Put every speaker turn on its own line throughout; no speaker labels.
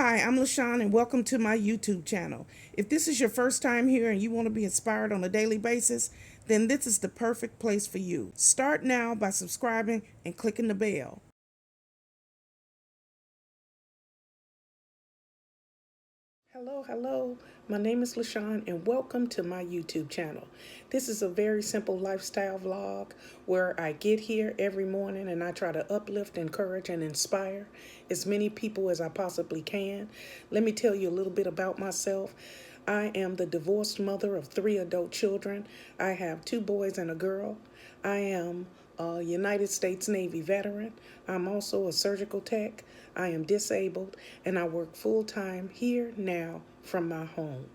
Hi, I'm Lashon and welcome to my YouTube channel. If this is your first time here and you want to be inspired on a daily basis, then this is the perfect place for you. Start now by subscribing and clicking the bell. Hello. My name is Lashon and welcome to my YouTube channel. This is a very simple lifestyle vlog where I get here every morning and I try to uplift, encourage, and inspire as many people as I possibly can. Let me tell you a little bit about myself. I am the divorced mother of 3 adult children. I have 2 boys and a girl. I am a United States Navy veteran. I'm also a surgical tech. I am disabled and I work full-time here now from my home.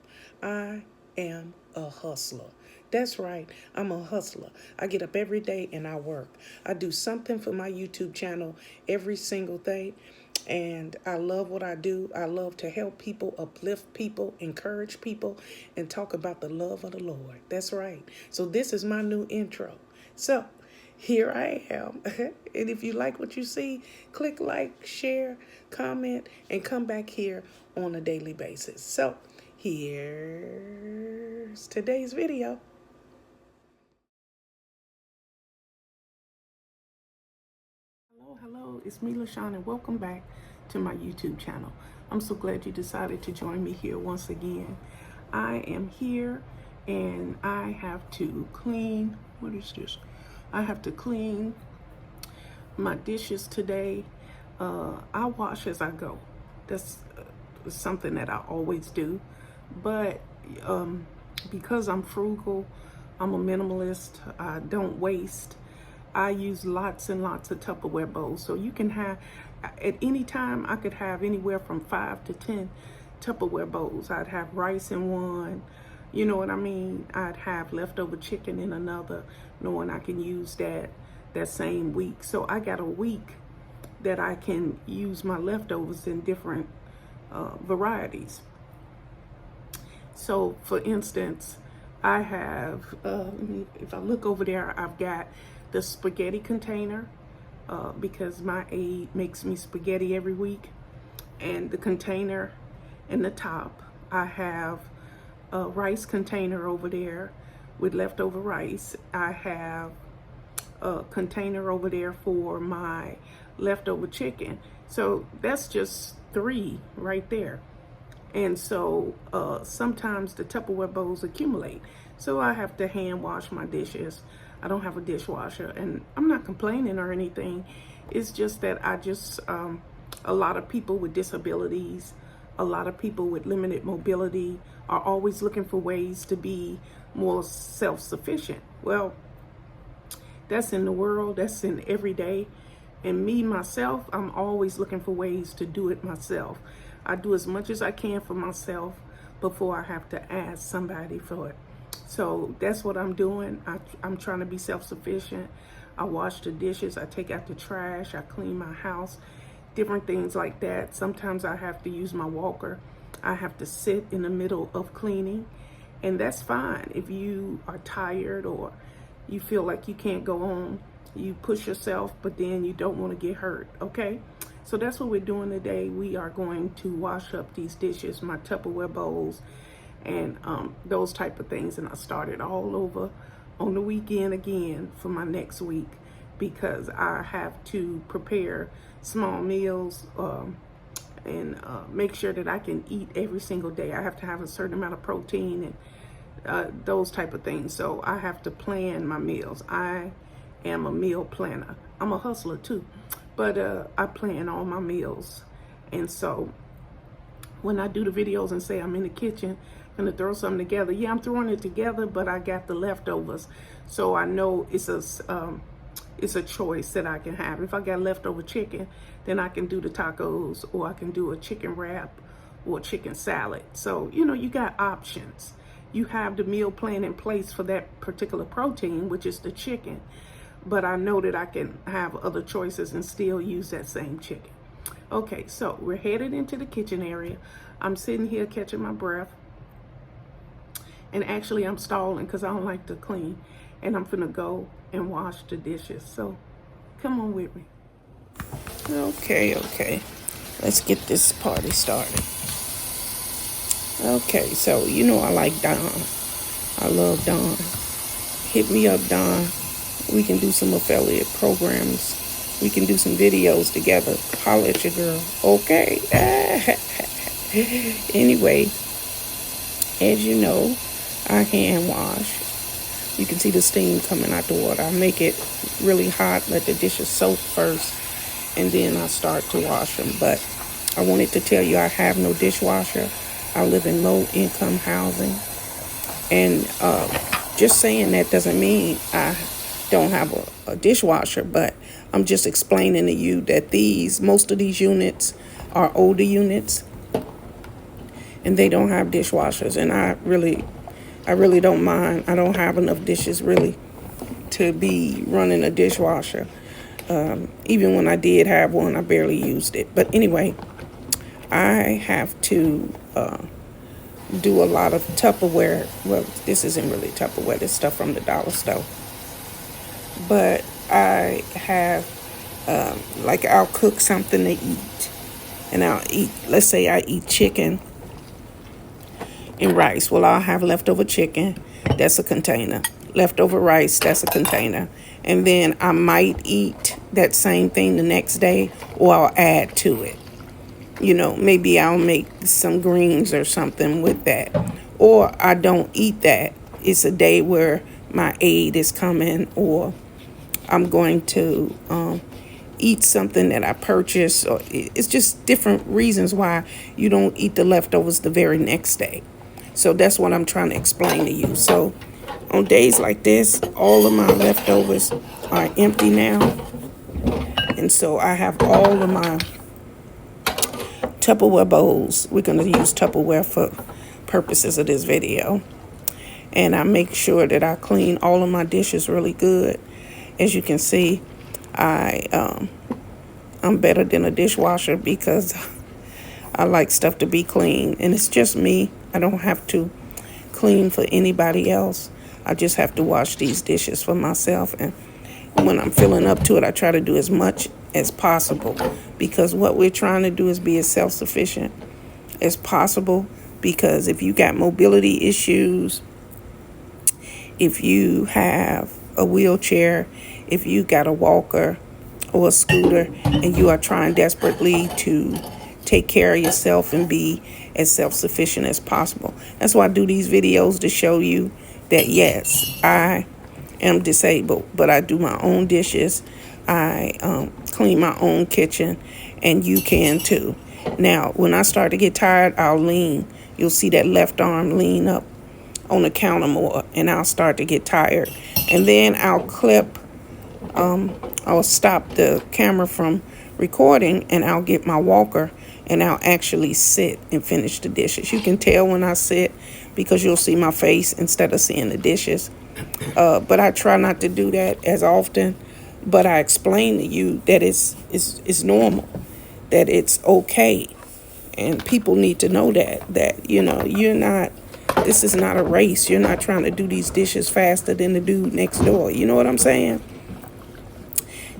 I am a hustler. That's right, I'm a hustler. I get up every day and I work. I do something for my YouTube channel every single day. And I love what I do. I love to help people, uplift people, encourage people, and talk about the love of the Lord. That's right. So this is my new intro. So here I am. And if you like what you see, click like, share, comment, and come back here on a daily basis. So here's today's video. Hello, it's me, Lashon, and welcome back to my YouTube channel. I'm so glad you decided to join me here once again. I am here and I have to clean, what is this? I have to clean my dishes today. I wash as I go. That's something that I always do. But because I'm frugal, I'm a minimalist, I don't waste. I use lots and lots of Tupperware bowls. So you can have, at any time, I could have anywhere from 5 to 10 Tupperware bowls. I'd have rice in one, you know what I mean? I'd have leftover chicken in another, knowing I can use that same week. So I got a week that I can use my leftovers in different varieties. So for instance, I have, if I look over there, I've got the spaghetti container because my aide makes me spaghetti every week, and the container in the top. I have a rice container over there with leftover rice. I have a container over there for my leftover chicken. So that's just 3 right there. And so sometimes the Tupperware bowls accumulate. So I have to hand wash my dishes. I don't have a dishwasher, and I'm not complaining or anything. It's just that a lot of people with disabilities, a lot of people with limited mobility are always looking for ways to be more self-sufficient. Well, that's in the world, that's in every day. And me, myself, I'm always looking for ways to do it myself. I do as much as I can for myself before I have to ask somebody for it. So that's what I'm doing. I'm trying to be self-sufficient. I wash the dishes, I take out the trash, I clean my house, different things like that. Sometimes I have to use my walker. I have to sit in the middle of cleaning, and that's fine. If you are tired or you feel like you can't go on, you push yourself, but then you don't want to get hurt, okay? So that's what we're doing today. We are going to wash up these dishes, my Tupperware bowls, and those type of things. And I started all over on the weekend again for my next week because I have to prepare small meals and make sure that I can eat every single day. I have to have a certain amount of protein and those type of things. So I have to plan my meals. I am a meal planner. I'm a hustler too, but I plan all my meals. And so when I do the videos and say I'm in the kitchen, gonna throw something together. Yeah, I'm throwing it together, but I got the leftovers. So I know it's a choice that I can have. If I got leftover chicken, then I can do the tacos, or I can do a chicken wrap or chicken salad. So, you know, you got options. You have the meal plan in place for that particular protein, which is the chicken. But I know that I can have other choices and still use that same chicken. Okay, so we're headed into the kitchen area. I'm sitting here catching my breath. And actually I'm stalling because I don't like to clean. And I'm finna go and wash the dishes. So come on with me. Okay. Let's get this party started. Okay, so you know I like Don. I love Don. Hit me up, Don. We can do some affiliate programs. We can do some videos together. Holla at your girl. Okay. Anyway, as you know, I hand wash. You can see the steam coming out the water. I make it really hot, let the dishes soak first, and then I start to wash them. But I wanted to tell you I have no dishwasher. I live in low-income housing. And just saying that doesn't mean I don't have a dishwasher, but I'm just explaining to you that most of these units are older units, and they don't have dishwashers. And I really don't mind. I don't have enough dishes really to be running a dishwasher. Even when I did have one, I barely used it. But anyway, I have to do a lot of Tupperware. Well, this isn't really Tupperware. This stuff from the dollar store. But I have, like, I'll cook something to eat. And I'll eat, let's say I eat chicken and rice. Well, I'll have leftover chicken. That's a container. Leftover rice. That's a container. And then I might eat that same thing the next day, or I'll add to it. You know, maybe I'll make some greens or something with that. Or I don't eat that. It's a day where my aide is coming, or I'm going to eat something that I purchased. Or it's just different reasons why you don't eat the leftovers the very next day. So that's what I'm trying to explain to you. So on days like this, all of my leftovers are empty now. And so I have all of my Tupperware bowls. We're going to use Tupperware for purposes of this video. And I make sure that I clean all of my dishes really good. As you can see, I'm better than a dishwasher because I like stuff to be clean. And it's just me. I don't have to clean for anybody else. I just have to wash these dishes for myself. And when I'm feeling up to it, I try to do as much as possible, because what we're trying to do is be as self-sufficient as possible. Because if you got mobility issues, if you have a wheelchair, if you got a walker or a scooter, and you are trying desperately to take care of yourself and be as self-sufficient as possible. That's why I do these videos, to show you that yes, I am disabled, but I do my own dishes. I clean my own kitchen, and you can too. Now, when I start to get tired, I'll lean. You'll see that left arm lean up on the counter more, and I'll start to get tired. And then I'll I'll stop the camera from recording, and I'll get my walker, and I'll actually sit and finish the dishes. You can tell when I sit because you'll see my face instead of seeing the dishes. But I try not to do that as often. But I explain to you that it's normal, that it's okay. And people need to know that, you know, this is not a race. You're not trying to do these dishes faster than the dude next door. You know what I'm saying?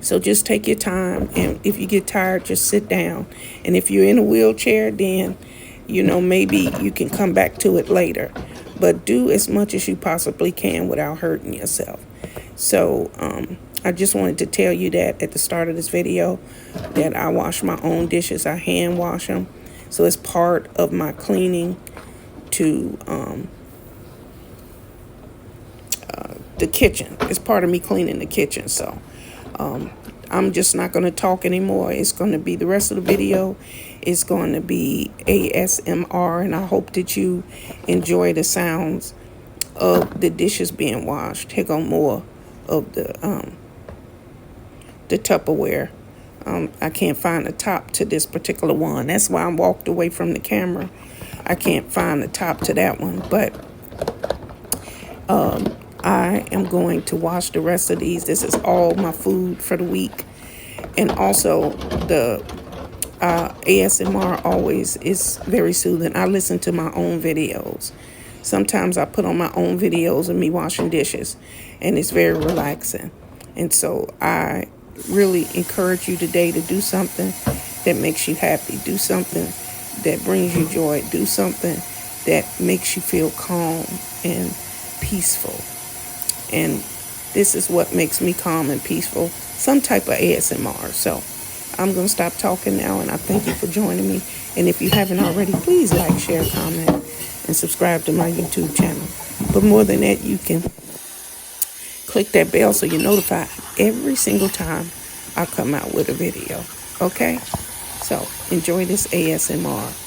So just take your time. And if you get tired, just sit down. And if you're in a wheelchair, then, you know, maybe you can come back to it later. But do as much as you possibly can without hurting yourself. So, I just wanted to tell you that at the start of this video, that I wash my own dishes. I hand wash them. So it's part of my cleaning to the kitchen. It's part of me cleaning the kitchen. So I'm just not going to talk anymore. It's going to be, the rest of the video is going to be ASMR. And I hope that you enjoy the sounds of the dishes being washed. Here go more of the Tupperware. I can't find the top to this particular one. That's why I walked away from the camera. I can't find the top to that one. But I am going to wash the rest of these. This is all my food for the week. And also the ASMR always is very soothing. I listen to my own videos. Sometimes I put on my own videos of me washing dishes, and it's very relaxing. And so I really encourage you today to do something that makes you happy. Do something that brings you joy. Do something that makes you feel calm and peaceful. And this is what makes me calm and peaceful. Some type of ASMR. So I'm going to stop talking now, and I thank you for joining me. And if you haven't already, please like, share, comment, and subscribe to my YouTube channel. But more than that, you can click that bell so you're notified every single time I come out with a video. Okay? So enjoy this ASMR.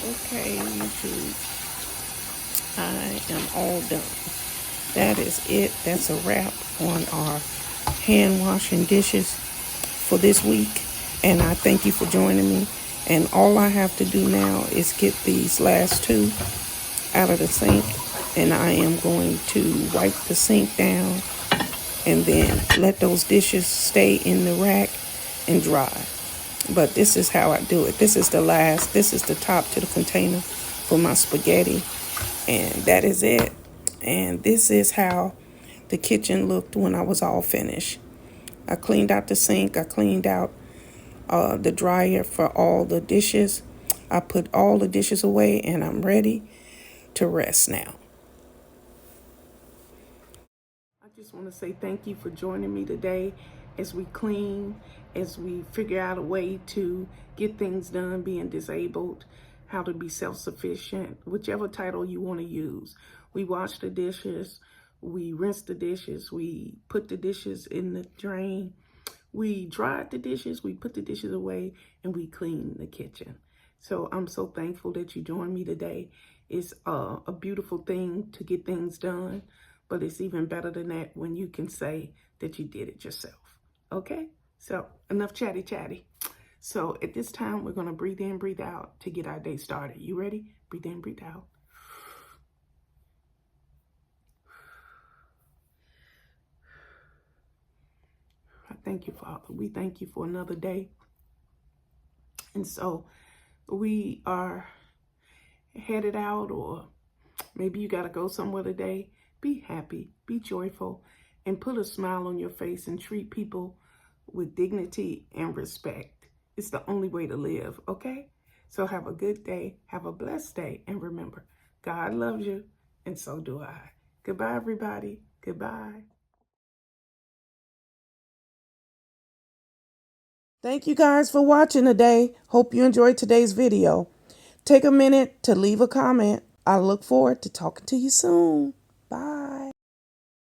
Okay, YouTube, I am all done. That is it. That's a wrap on our hand washing dishes for this week. And I thank you for joining me. And all I have to do now is get these last two out of the sink And I am going to wipe the sink down and then let those dishes stay in the rack and dry. But this is how I do it. This is the top to the container for my spaghetti. And that is it. And this is how the kitchen looked when I was all finished. I cleaned out the sink. I cleaned out the dryer for all the dishes. I put all the dishes away and I'm ready to rest now. I just want to say thank you for joining me today as we clean, as we figure out a way to get things done, being disabled, how to be self-sufficient, whichever title you want to use. We wash the dishes, we rinse the dishes, we put the dishes in the drain, we dried the dishes, we put the dishes away, and we clean the kitchen. So I'm so thankful that you joined me today. It's a beautiful thing to get things done, but it's even better than that when you can say that you did it yourself. Okay? So enough chatty. So at this time, we're going to breathe in, breathe out to get our day started. You ready? Breathe in, breathe out. I thank you, Father. We thank you for another day. And so we are headed out, or maybe you got to go somewhere today. Be happy, be joyful, and put a smile on your face and treat people with dignity and respect. It's the only way to live, okay? So have a good day, have a blessed day, and remember, God loves you, and so do I. Goodbye, everybody. Goodbye. Thank you guys for watching today. Hope you enjoyed today's video. Take a minute to leave a comment. I look forward to talking to you soon. Bye.